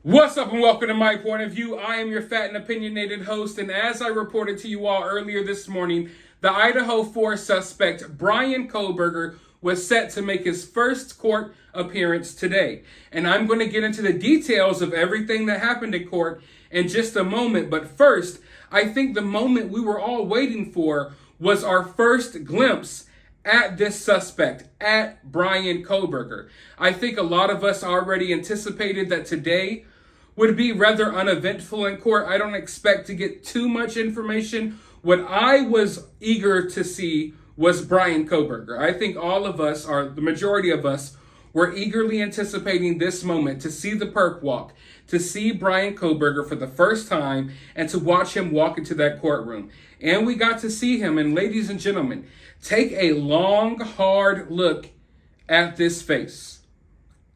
What's up and welcome to My Point of View. I am your fat and opinionated host, and as I reported to you all earlier this morning, the Idaho 4 suspect Bryan Kohberger was set to make his first court appearance today. And I'm going to get into the details of everything that happened in court in just a moment. But first, I think the moment we were all waiting for was our first glimpse at this suspect, at Bryan Kohberger. I think a lot of us already anticipated that today would be rather uneventful in court. I don't expect to get too much information. What I was eager to see was Bryan Kohberger. I think all of us, or the majority of us, were eagerly anticipating this moment to see the perp walk, to see Bryan Kohberger for the first time, and to watch him walk into that courtroom. And we got to see him. And ladies and gentlemen, take a long, hard look at this face.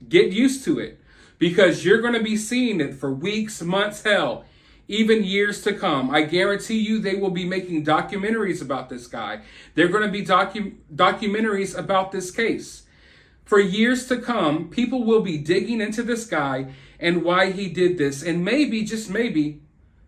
Get used to it, because you're going to be seeing it for weeks, months, hell, even years to come. I guarantee you they will be making documentaries about this guy. They're going to be documentaries about this case. For years to come, people will be digging into this guy and why he did this. And maybe, just maybe,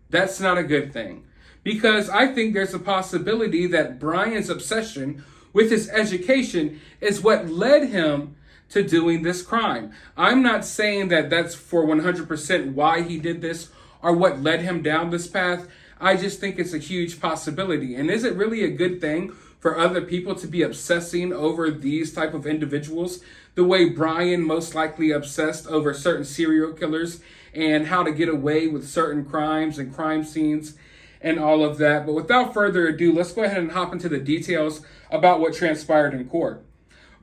that's not a good thing. Because I think there's a possibility that Bryan's obsession with his education is what led him to doing this crime. I'm not saying that that's for 100% why he did this or what led him down this path. I just think it's a huge possibility. And is it really a good thing for other people to be obsessing over these type of individuals the way Bryan most likely obsessed over certain serial killers and how to get away with certain crimes and crime scenes and all of that? But without further ado, let's go ahead and hop into the details about what transpired in court.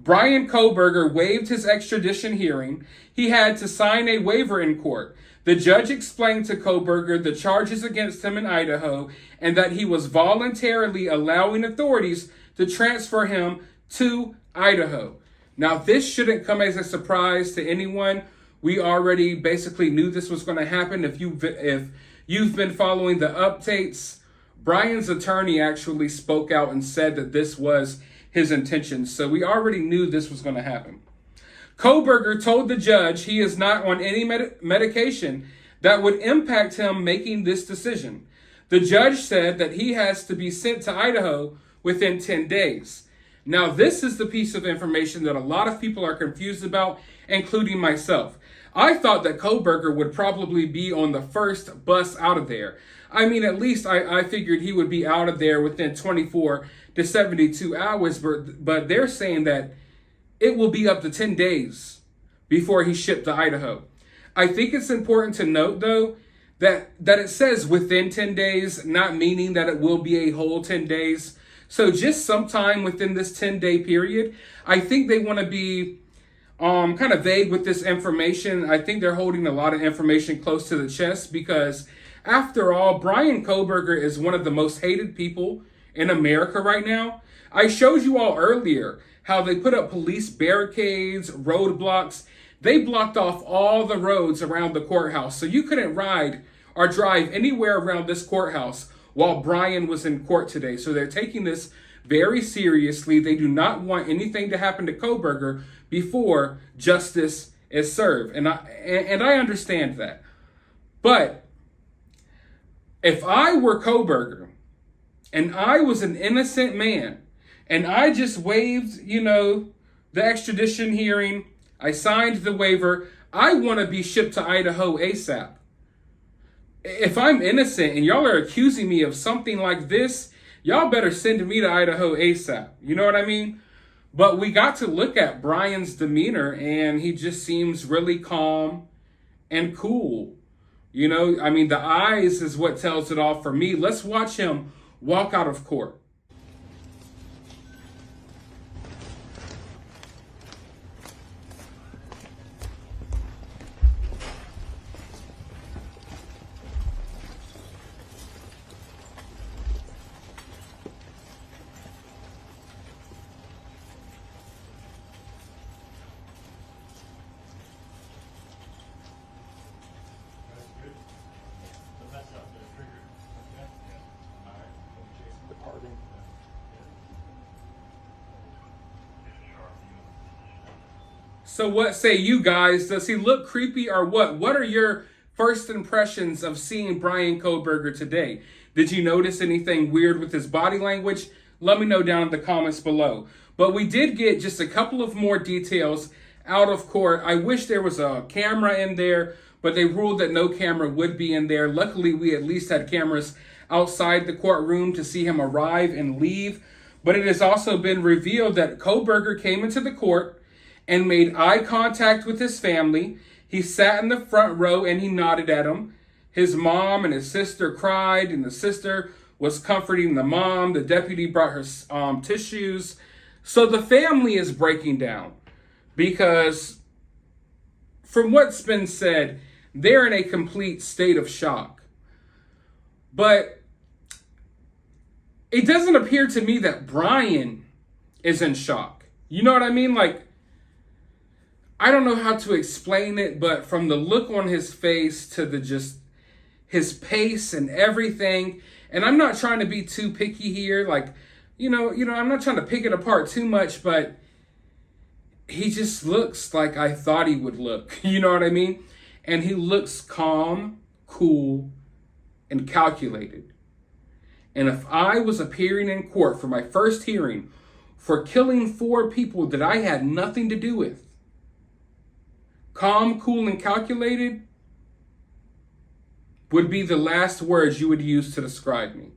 Bryan Kohberger waived his extradition hearing. He had to sign a waiver in court. The judge explained to Kohberger the charges against him in Idaho and that he was voluntarily allowing authorities to transfer him to Idaho. Now, this shouldn't come as a surprise to anyone. We already basically knew this was going to happen. If you've been following the updates, Bryan's attorney actually spoke out and said that this was his intentions. So we already knew this was going to happen. Kohberger told the judge he is not on any medication that would impact him making this decision. The judge said that he has to be sent to Idaho within 10 days. Now, this is the piece of information that a lot of people are confused about, including myself. I thought that Kohberger would probably be on the first bus out of there. I mean, at least I figured he would be out of there within 24 to 72 hours, but they're saying that it will be up to 10 days before he's shipped to Idaho. I think it's important to note, though, that it says within 10 days, not meaning that it will be a whole 10 days. So just sometime within this 10-day period, I think they want to be kind of vague with this information. I think they're holding a lot of information close to the chest because, after all, Bryan Kohberger is one of the most hated people in America right now. I showed you all earlier how they put up police barricades, roadblocks. They blocked off all the roads around the courthouse, so you couldn't ride or drive anywhere around this courthouse while Bryan was in court today. So they're taking this very seriously. They do not want anything to happen to Kohberger before justice is served. And I understand that. But if I were Kohberger and I was an innocent man and I just waived, the extradition hearing, I signed the waiver, I want to be shipped to Idaho ASAP. If I'm innocent and y'all are accusing me of something like this, y'all better send me to Idaho ASAP. You know what I mean? But we got to look at Bryan's demeanor, and he just seems really calm and cool. The eyes is what tells it all for me. Let's watch him walk out of court. So what say you guys? Does he look creepy or what? What are your first impressions of seeing Bryan Kohberger today? Did you notice anything weird with his body language? Let me know down in the comments below. But we did get just a couple of more details out of court. I wish there was a camera in there, but they ruled that no camera would be in there. Luckily, we at least had cameras outside the courtroom to see him arrive and leave. But it has also been revealed that Kohberger came into the court and made eye contact with his family. He sat in the front row and he nodded at him. His mom and his sister cried, and the sister was comforting the mom. The deputy brought her tissues. So the family is breaking down because from what's been said, they're in a complete state of shock. But it doesn't appear to me that Bryan is in shock. You know what I mean? Like, I don't know how to explain it, but from the look on his face to his pace and everything, and I'm not trying to be too picky here, like, you know, I'm not trying to pick it apart too much, but he just looks like I thought he would look. You know what I mean? And he looks calm, cool, and calculated. And if I was appearing in court for my first hearing for killing 4 people that I had nothing to do with, calm, cool, and calculated would be the last words you would use to describe me.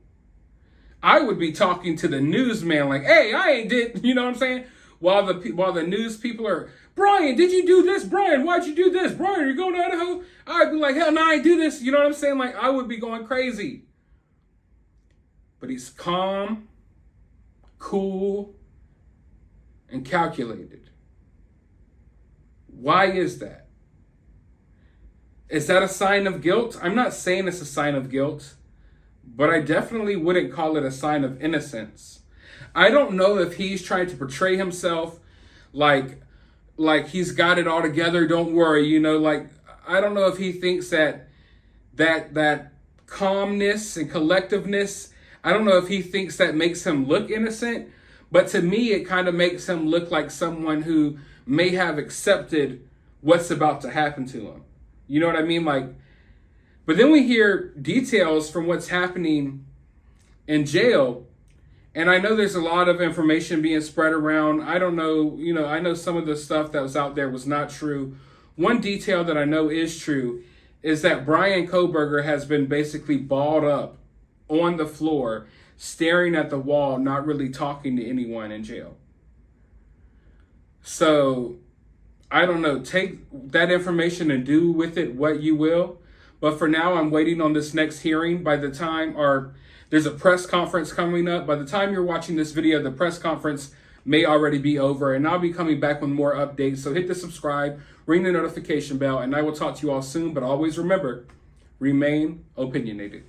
I would be talking to the newsman like, hey, I ain't did, you know what I'm saying? While the news people are, Bryan, did you do this? Bryan, why'd you do this? Bryan, you going to Idaho? I'd be like, hell no, I ain't do this. You know what I'm saying? Like, I would be going crazy. But he's calm, cool, and calculated. Why is that? Is that a sign of guilt? I'm not saying it's a sign of guilt, but I definitely wouldn't call it a sign of innocence. I don't know if he's trying to portray himself like he's got it all together. Don't worry, you know, like, I don't know if he thinks that calmness and collectiveness, I don't know if he thinks that makes him look innocent, but to me, it kind of makes him look like someone who may have accepted what's about to happen to him. You know what I mean? Like, but then we hear details from what's happening in jail. And I know there's a lot of information being spread around. I don't know, you know, I know some of the stuff that was out there was not true. One detail that I know is true is that Bryan Kohberger has been basically balled up on the floor, staring at the wall, not really talking to anyone in jail. So, I don't know, take that information and do with it what you will. But for now, I'm waiting on this next hearing. There's a press conference coming up. By the time you're watching this video, the press conference may already be over, and I'll be coming back with more updates. So hit the subscribe, ring the notification bell, and I will talk to you all soon. But always remember, remain opinionated.